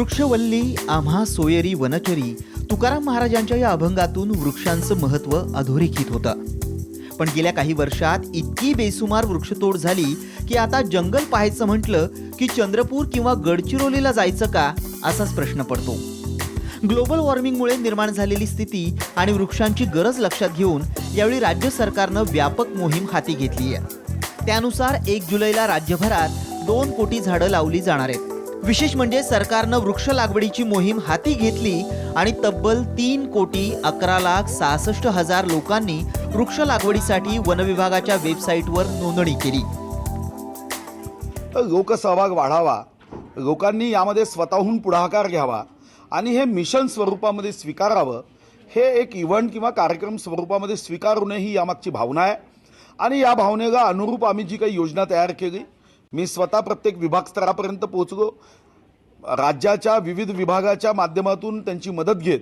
वृक्षवल्ली आम्हा सोयरी वनचरी तुकाराम महाराजांच्या या अभंगातून वृक्षांचं महत्त्व अधोरेखित होतं. पण गेल्या काही वर्षात इतकी बेसुमार वृक्षतोड झाली की आता जंगल पाहायचं म्हटलं की चंद्रपूर किंवा गडचिरोलीला जायचं का असाच प्रश्न पडतो. ग्लोबल वॉर्मिंगमुळे निर्माण झालेली स्थिती आणि वृक्षांची गरज लक्षात घेऊन यावेळी राज्य सरकारनं व्यापक मोहीम हाती घेतली आहे. त्यानुसार 1 जुलैला राज्यभरात 2 कोटी झाडं लावली जाणार आहेत. विशेष म्हणजे सरकारनं वृक्ष लागवडीची मोहीम हाती घेतली आणि तब्बल 3,11,66,000 लोकांनी वृक्ष लागवडीसाठी वनविभागाच्या वेबसाईटवर नोंदणी केली. लोकसहभाग वाढावा, लोकांनी यामध्ये स्वतःहून पुढाकार घ्यावा आणि हे मिशन स्वरूपामध्ये स्वीकारावं, हे एक इव्हेंट किंवा कार्यक्रम स्वरूपामध्ये स्वीकारू ही यामागची भावना आहे. आणि या भावनेला अनुरूप आम्ही जी काही योजना तयार केली, मी स्वतः प्रत्येक विभाग स्तरापर्यंत पोहोचलो. राज्याच्या विविध विभागाच्या माध्यमातून त्यांची मदत घेत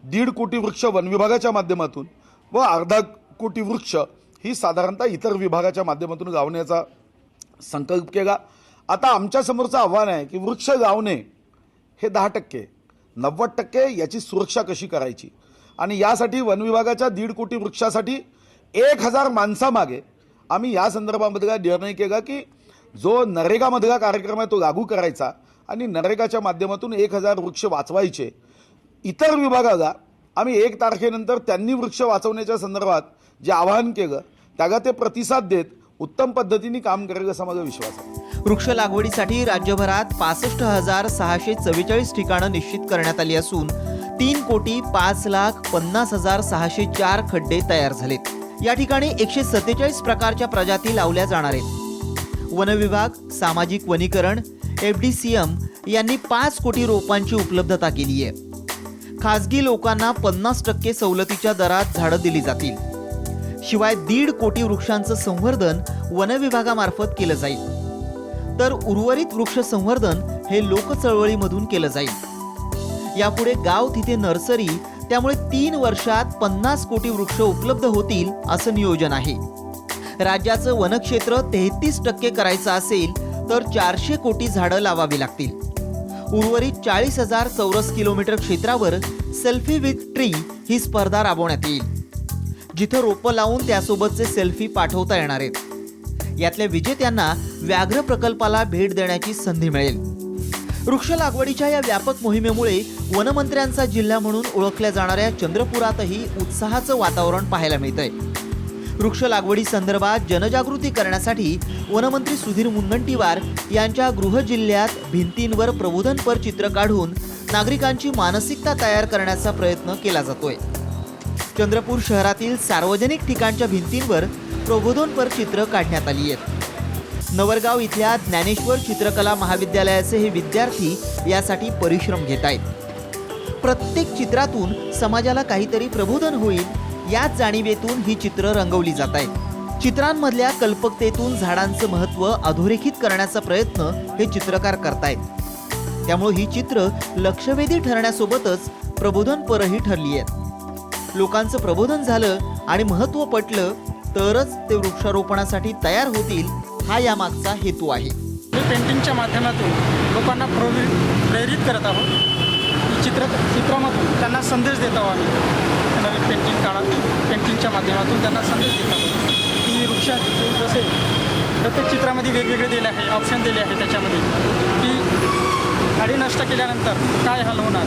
1.5 कोटी वृक्ष वन विभागाच्या माध्यमातून व 1/2 कोटी वृक्ष ही साधारणतः इतर विभागाच्या माध्यमातून लावण्याचा संकल्प केला. आता आमच्या समोरचं आव्हान आहे की वृक्ष लावणे हे 10%, 90% याची सुरक्षा कशी करायची. आणि यासाठी वन विभागाच्या 1.5 कोटी वृक्षासाठी 1000 माणसामागे आम्ही या संदर्भामधला निर्णय केला की जो नरेगामधला कार्यक्रम आहे तो लागू करायचा आणि नरेगाच्या माध्यमातून 1000 वृक्ष वाचवायचे. इतर विभागाला आम्ही 1 तारखेनंतर त्यांनी वृक्ष वाचवण्याच्या संदर्भात जे आवाहन केलं त्याला ते प्रतिसाद देत उत्तम पद्धतीने काम करेल असा माझा विश्वास आहे. वृक्ष लागवडीसाठी राज्यभरात 65,644 ठिकाणं निश्चित करण्यात आली असून 3,05,50,604 खड्डे तयार झालेत. या ठिकाणी 147 प्रकारच्या प्रजाती लावल्या जाणार आहेत. वन विभाग, सामाजिक वनीकरण, FDCM यांनी 5 कोटी रोपांची उपलब्धता केली आहे. खासगी लोकांना 50% सवलतीच्या दरात झाडं दिली जातील. शिवाय 1.5 कोटी वृक्षांचं संवर्धन वन विभागामार्फत केलं जाईल. तर उर्वरित वृक्ष संवर्धन हे लोकचळवळीमधून केलं जाईल. यापुढे गाव तिथे नर्सरी, त्यामुळे 3 वर्षात 50 कोटी वृक्ष उपलब्ध होतील असं नियोजन आहे. राज्याचं वनक्षेत्र 33% करायचं असेल तर 400 कोटी झाडं लावावी लागतील. उर्वरित 40,000 चौरस किलोमीटर क्षेत्रावर सेल्फी विथ ट्री ही स्पर्धा राबवण्यात येईल, जिथं रोपं लावून त्यासोबतचे सेल्फी पाठवता येणार आहेत. यातल्या विजेत्यांना व्याघ्र प्रकल्पाला भेट देण्याची संधी मिळेल. वृक्ष लागवडीच्या या व्यापक मोहिमेमुळे वनमंत्र्यांचा जिल्हा म्हणून ओळखल्या जाणाऱ्या चंद्रपुरातही उत्साहाचं वातावरण पाहायला मिळतंय. वृक्ष लागवडी संदर्भात जनजागृती करण्यासाठी वनमंत्री सुधीर मुनगंटीवार यांच्या गृह जिल्ह्यात भिंतींवर प्रबोधनपर चित्र काढून नागरिकांची मानसिकता तयार करण्याचा प्रयत्न केला जातोय. चंद्रपूर शहरातील सार्वजनिक ठिकाणच्या भिंतींवर प्रबोधनपर चित्र काढण्यात आली आहेत. नवरगाव इथल्या ज्ञानेश्वर चित्रकला महाविद्यालयाचे हे विद्यार्थी यासाठी परिश्रम घेत आहेत. प्रत्येक चित्रातून समाजाला काहीतरी प्रबोधन होईल याच जाणीवेतून ही चित्र रंगवली जात आहेत. चित्रांमधल्या कल्पकतेतून झाडांचं महत्त्व अधोरेखित करण्याचा प्रयत्न हे चित्रकार करतायत. त्यामुळे ही चित्र लक्षवेधी ठरण्यासोबतच प्रबोधनपरही ठरली आहेत. लोकांचं प्रबोधन झालं आणि महत्त्व पटलं तरच ते वृक्षारोपणासाठी तयार होतील, हा यामागचा हेतू आहे. पेंटिंगच्या माध्यमातून लोकांना प्रेरित करत आहोत. चित्रामधून त्यांना संदेश देत आहोत. आम्ही नवीन पेंटिंग काढा, पेंटिंगच्या माध्यमातून त्यांना संदेश देत आहोत की वृक्ष जसे प्रत्येक चित्रामध्ये वेगवेगळे दिले आहे, ऑप्शन दिले आहे त्याच्यामध्ये की झाडी नष्ट केल्यानंतर काय हाल होणार,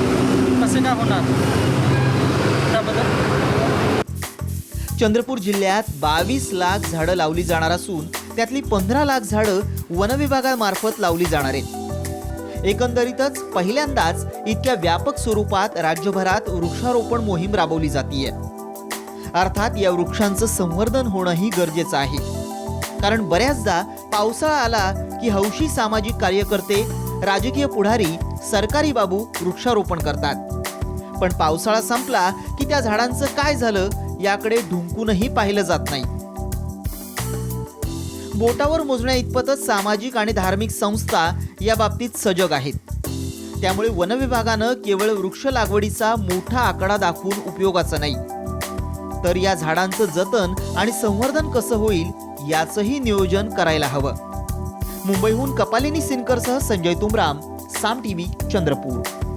कसे काय होणार त्याबद्दल. चंद्रपूर जिल्ह्यात 22 लाख झाडं लावली जाणार असून त्यातली 15 लाख झाडं वनविभागामार्फत लावली जाणार आहेत. एकंदरीतच पहिल्यांदाच इतक्या व्यापक स्वरूपात राज्यभरात वृक्षारोपण मोहीम राबवली जातीये. अर्थात या वृक्षांचं संवर्धन होणंही गरजेचं आहे. कारण बऱ्याचदा पावसाळा आला की हौशी सामाजिक कार्यकर्ते, राजकीय पुढारी, सरकारी बाबू वृक्षारोपण करतात. पण पावसाळा संपला की त्या झाडांचं काय झालं याकडे ढुंकूनही पाहिलं जात नाही. बोटावर मोजण्या इतपतच सामाजिक आणि धार्मिक संस्था या बाबतीत सजग आहेत. त्यामुळे वनविभागानं केवळ वृक्ष लागवडीचा मोठा आकडा दाखवून उपयोगाचा नाही, तर या झाडांचं जतन आणि संवर्धन कसं होईल याचंही नियोजन करायला हवं. मुंबईहून कपालिनी सिनकरसह संजय तुमराम, साम टीव्ही चंद्रपूर.